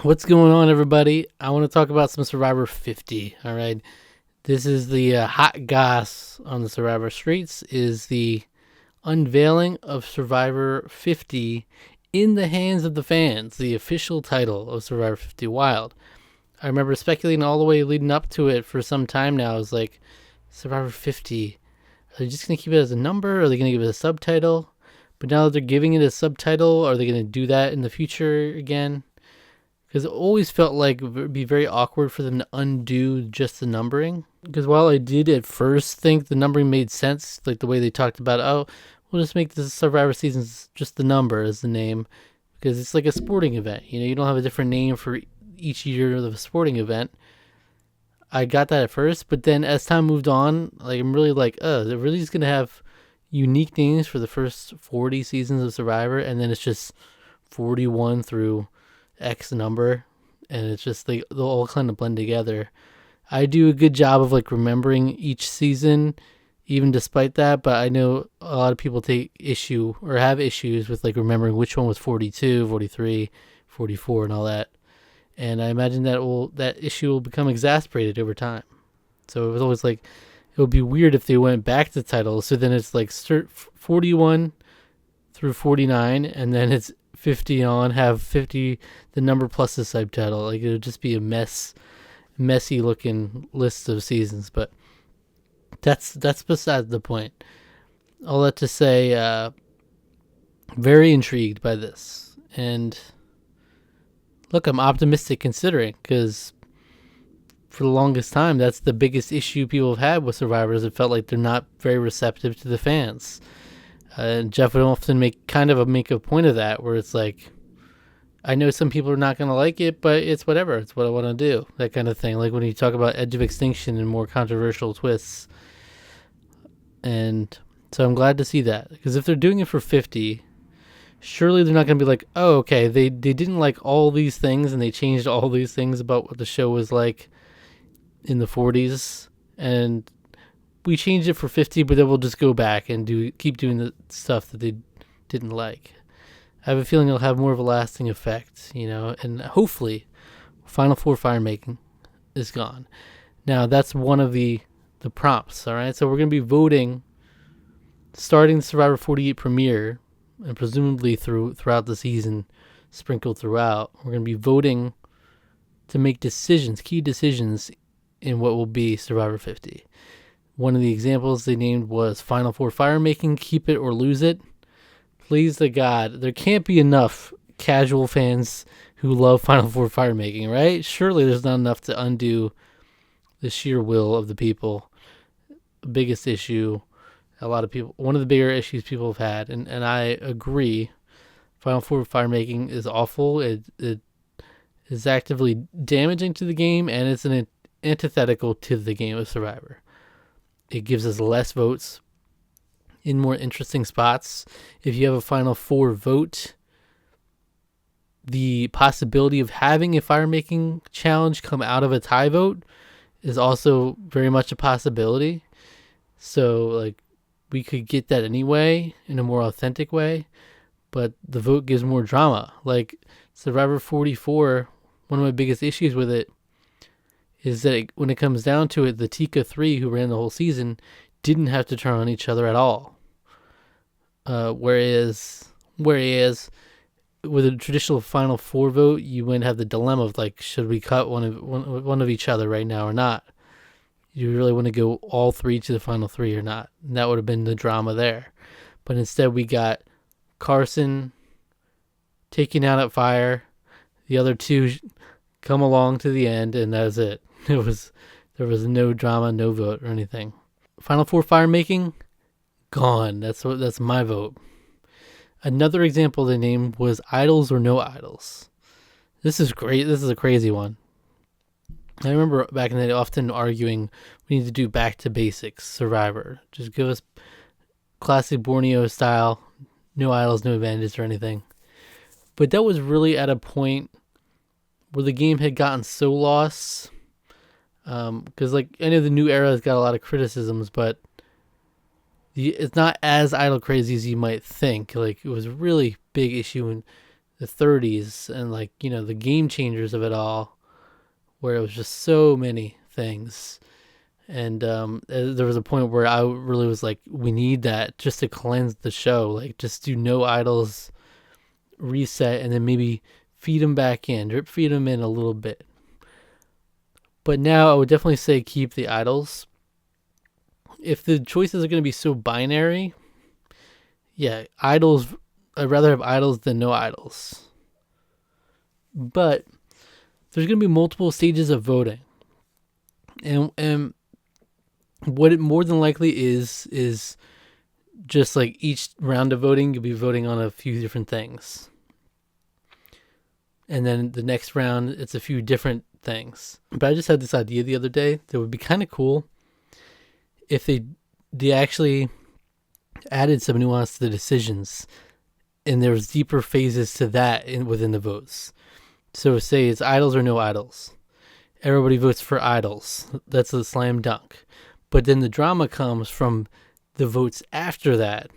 What's going on, everybody? I want to talk about some Survivor 50. All right, this is the hot goss on the Survivor streets. Is the unveiling of Survivor 50 in the hands of the fans, the official title of Survivor 50 Wild. I remember speculating all the way leading up to it for some time now. I was like, Survivor 50, are they just going to keep it as a number? Or are they going to give it a subtitle? But now that they're giving it a subtitle, are they going to do that in the future again? Because it always felt like it would be very awkward for them to undo just the numbering. Because while I did at first think the numbering made sense, like the way they talked about, oh, we'll just make the Survivor seasons just the number as the name, because it's like a sporting event. You know, you don't have a different name for each year of a sporting event. I got that at first, but then as time moved on, like I'm really like, oh, they're really just gonna have unique names for the first 40 seasons of Survivor, and then it's just 41 through X number, and it's just like they'll all kind of blend together. I do a good job of like remembering each season, even despite that, but I know a lot of people take issue or have issues with like remembering which one was 42, 43, 44, and all that. And I imagine that issue will become exasperated over time. So it was always like it would be weird if they went back to titles. So then it's like 41 through 49, and then it's 50 on, have 50 the number plus the subtitle. Like it would just be a messy looking list of seasons. But that's beside the point. All that to say, very intrigued by this. And look, I'm optimistic considering, because for the longest time, that's the biggest issue people have had with Survivors. It felt like they're not very receptive to the fans. And Jeff would often make a point of that, where it's like, I know some people are not going to like it, but it's whatever. It's what I want to do. That kind of thing. Like when you talk about Edge of Extinction and more controversial twists. And so I'm glad to see that. Because if they're doing it for 50, surely they're not going to be like, oh, okay, they didn't like all these things and they changed all these things about what the show was like in the 40s. And we changed it for 50, but then we'll just go back and keep doing the stuff that they didn't like. I have a feeling it'll have more of a lasting effect, you know, and hopefully Final Four fire making is gone. Now, that's one of the prompts, all right? So we're going to be voting starting the Survivor 48 premiere and presumably throughout the season, sprinkled throughout. We're going to be voting to make key decisions in what will be Survivor 50. One of the examples they named was Final Four fire making, keep it or lose it. Please to God, there can't be enough casual fans who love Final Four fire making, right? Surely there's not enough to undo the sheer will of the people. The biggest issue, one of the bigger issues people have had, and I agree, Final Four fire making is awful. It is actively damaging to the game, and it's an antithetical to the game of Survivor. It gives us less votes in more interesting spots. If you have a Final Four vote, the possibility of having a fire making challenge come out of a tie vote is also very much a possibility. So, like, we could get that anyway in a more authentic way, but the vote gives more drama. Like Survivor 44, one of my biggest issues with it is that when it comes down to it, the Tika 3 who ran the whole season didn't have to turn on each other at all. Whereas with a traditional Final Four vote, you wouldn't have the dilemma of like, should we cut one of each other right now or not? You really want to go all three to the final three or not? And that would have been the drama there. But instead we got Carson taking out at fire, the other two come along to the end, and that was it. There was no drama, no vote or anything. Final Four fire making, gone. That's my vote. Another example they named was idols or no idols. This is great. This is a crazy one. I remember back in the day often arguing we need to do back to basics Survivor. Just give us classic Borneo style, no idols, no advantages or anything. But that was really at a point where the game had gotten so lost. Because like I know the new era has got a lot of criticisms, but it's not as idol crazy as you might think. Like it was a really big issue the 30s and like, the game changers of it all, where it was just so many things. And there was a point where I really was like, we need that just to cleanse the show. Like, just do no idols, reset, and then maybe feed them back in, drip feed them in a little bit. But now I would definitely say keep the idols. If the choices are going to be so binary, yeah, idols. I'd rather have idols than no idols. But there's going to be multiple stages of voting, and what it more than likely is just like each round of voting, you'll be voting on a few different things. And then the next round, it's a few different things. But I just had this idea the other day that would be kind of cool if they actually added some nuance to the decisions, and there was deeper phases to that within the votes. So say it's idols or no idols. Everybody votes for idols. That's a slam dunk. But then the drama comes from the votes after that.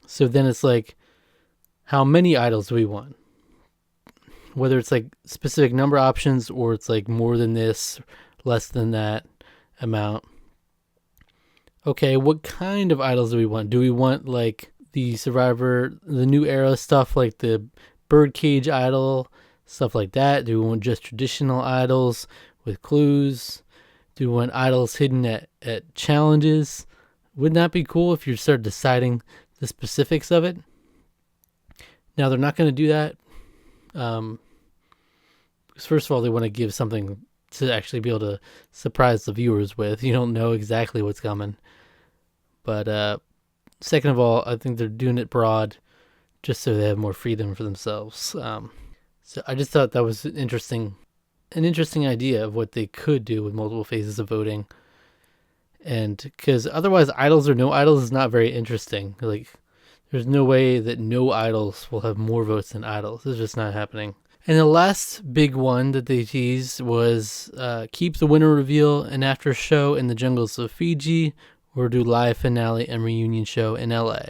So then it's like, how many idols do we want? Whether it's like specific number options or it's like more than this, less than that amount. Okay, what kind of idols do we want? Do we want like the Survivor, the new era stuff, like the birdcage idol, stuff like that? Do we want just traditional idols with clues? Do we want idols hidden at challenges? Wouldn't that be cool if you start deciding the specifics of it? Now, they're not going to do that. Because first of all, they want to give something to actually be able to surprise the viewers with. You don't know exactly what's coming. But second of all, I think they're doing it broad just so they have more freedom for themselves. So I just thought that was an interesting idea of what they could do with multiple phases of voting. And because otherwise, idols or no idols is not very interesting. Like, there's no way that no idols will have more votes than idols. It's just not happening. And the last big one that they teased was keep the winner reveal and after show in the jungles of Fiji, or do live finale and reunion show in LA.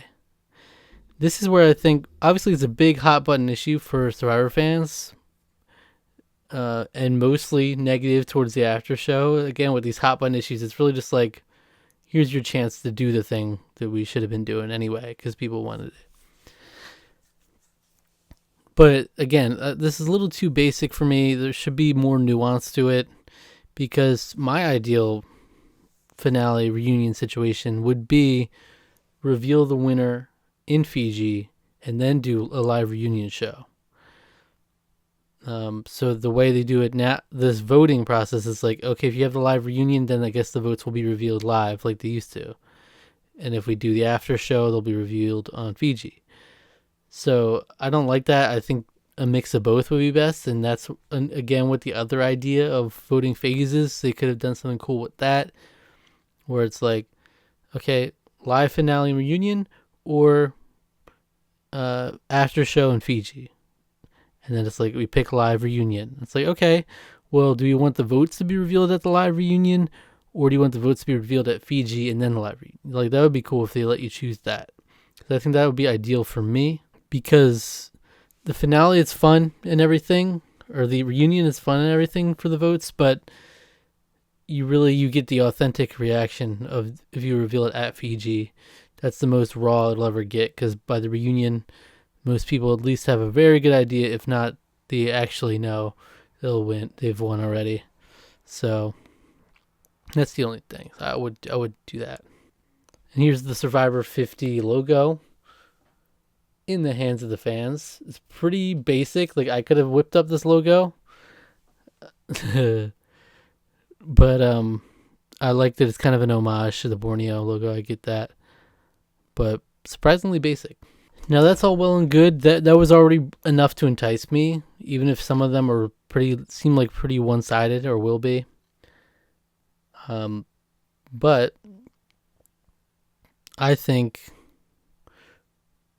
This is where I think, obviously, it's a big hot button issue for Survivor fans. And mostly negative towards the after show. Again, with these hot button issues, it's really just like, here's your chance to do the thing that we should have been doing anyway because people wanted it. But again, this is a little too basic for me. There should be more nuance to it, because my ideal finale reunion situation would be reveal the winner in Fiji and then do a live reunion show. So the way they do it now, this voting process is like, okay, if you have the live reunion, then I guess the votes will be revealed live like they used to. And if we do the after show, they'll be revealed on Fiji. So I don't like that. I think a mix of both would be best. And that's, again, with the other idea of voting phases, they could have done something cool with that, where it's like, okay, live finale and reunion, or after show in Fiji. And then it's like, we pick live reunion. It's like, okay, well, do you want the votes to be revealed at the live reunion, or do you want the votes to be revealed at Fiji and then the live reunion? Like, that would be cool if they let you choose that. Because I think that would be ideal for me, because the finale is fun and everything, or the reunion is fun and everything for the votes, but you get the authentic reaction of if you reveal it at Fiji. That's the most raw it'll ever get, because by the reunion, most people at least have a very good idea. If not, they actually know they'll win. They've won already. So that's the only thing. I would do that. And here's the Survivor 50 logo in the hands of the fans. It's pretty basic. Like, I could have whipped up this logo. But I like that it's kind of an homage to the Borneo logo. I get that. But surprisingly basic. Now, that's all well and good. That was already enough to entice me, even if some of them are seem like pretty one-sided, or will be. But I think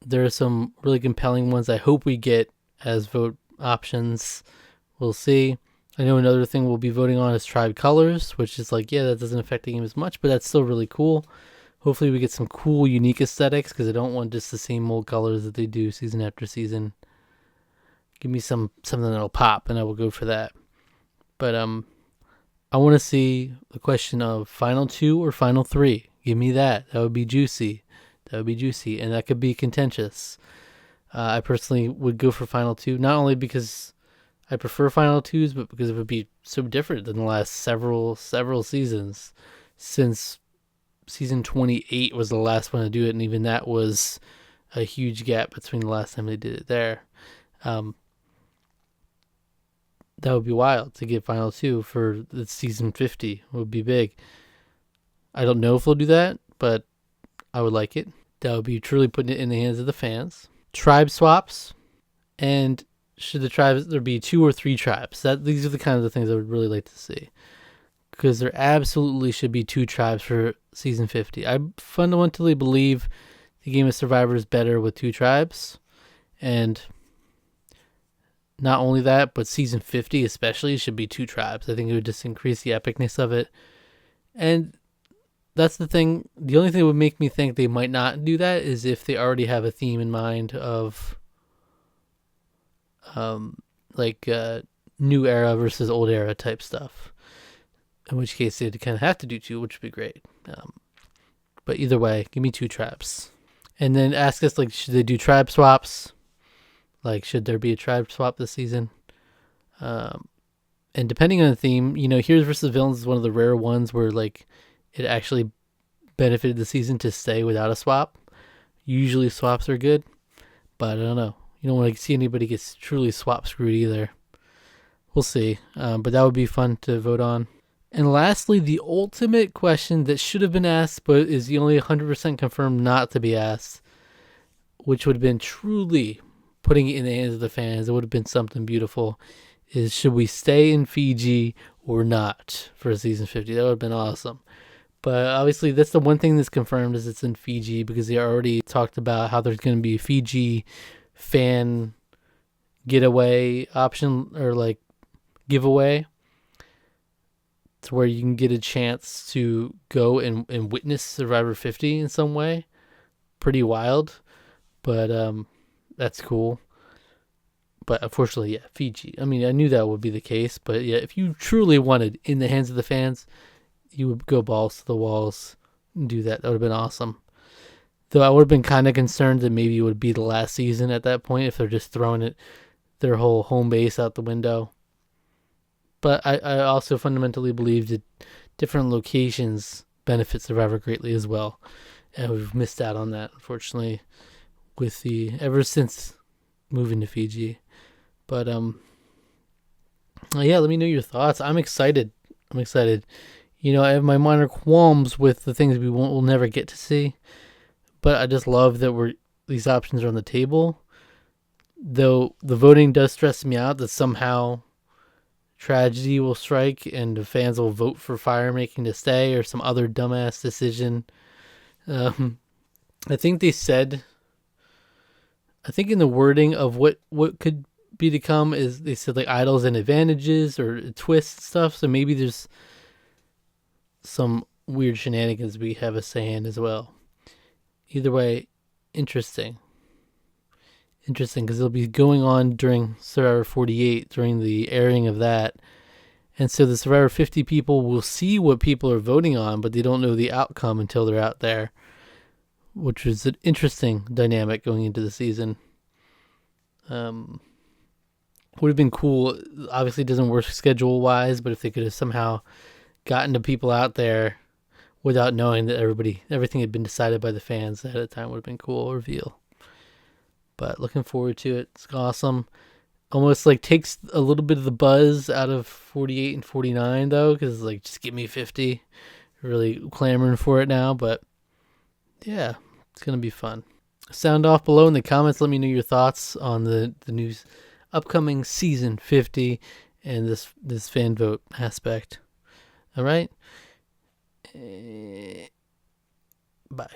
there are some really compelling ones I hope we get as vote options. We'll see. I know another thing we'll be voting on is tribe colors, which is like, yeah, that doesn't affect the game as much, but that's still really cool. Hopefully we get some cool, unique aesthetics, because I don't want just the same old colors that they do season after season. Give me something that'll pop, and I will go for that. But I want to see the question of final 2 or final 3. Give me that. That would be juicy. And that could be contentious. I personally would go for final 2, not only because I prefer final 2s, but because it would be so different than the last several seasons. Since season 28 was the last one to do it, and even that was a huge gap between the last time they did it there. That would be wild to get final 2 for the season 50. It would be big. I don't know if they'll do that, but I would like it. That would be truly putting it in the hands of the fans. Tribe swaps, and should the tribes there be 2 or 3 tribes? These are the kind of the things I would really like to see, because there absolutely should be 2 tribes for season 50. I fundamentally believe the game of Survivor is better with 2 tribes, and not only that, but season 50 especially should be 2 tribes. I think it would just increase the epicness of it. And that's the thing. The only thing that would make me think they might not do that is if they already have a theme in mind of new era versus old era type stuff. In which case they'd kind of have to do 2, which would be great. But either way, give me 2 tribes. And then ask us, like, should they do tribe swaps? Like, should there be a tribe swap this season? And depending on the theme, Heroes versus Villains is one of the rare ones where, like, it actually benefited the season to stay without a swap. Usually swaps are good, but I don't know. You don't want to see anybody get truly swap screwed either. We'll see. But that would be fun to vote on. And lastly, the ultimate question that should have been asked, but is the only 100% confirmed not to be asked, which would have been truly putting it in the hands of the fans. It would have been something beautiful. Is should we stay in Fiji or not for season 50? That would have been awesome. But obviously, that's the one thing that's confirmed is it's in Fiji, because they already talked about how there's going to be a Fiji fan getaway option, or like giveaway, to where you can get a chance to go and witness Survivor 50 in some way. Pretty wild, but that's cool. But unfortunately, yeah, Fiji. I mean, I knew that would be the case, but yeah, if you truly wanted in the hands of the fans, you would go balls to the walls and do that. That would have been awesome. Though I would have been kind of concerned that maybe it would be the last season at that point if they're just throwing their whole home base out the window. But I also fundamentally believe that different locations benefit Survivor greatly as well. And we've missed out on that, unfortunately, ever since moving to Fiji. But yeah, let me know your thoughts. I'm excited. I have my minor qualms with the things we'll never get to see, but I just love that these options are on the table. Though the voting does stress me out that somehow tragedy will strike and the fans will vote for fire making to stay, or some other dumbass decision. I think they said, in the wording of what could be to come is they said like idols and advantages or twist stuff. So maybe there's some weird shenanigans we have a say in as well. Either way, interesting because it'll be going on during Survivor 48, during the airing of that. And so the Survivor 50 people will see what people are voting on, but they don't know the outcome until they're out there, which is an interesting dynamic going into the season. Would have been cool. Obviously, it doesn't work schedule-wise, but if they could have somehow gotten the people out there without knowing that everything had been decided by the fans ahead of time, would have been cool reveal. But looking forward to it. It's awesome. Almost like takes a little bit of the buzz out of 48 and 49 though, because it's like, just give me 50. Really clamoring for it now, but yeah, it's gonna be fun. Sound off below in the comments. Let me know your thoughts on the news upcoming season 50 and this fan vote aspect. All right. Bye.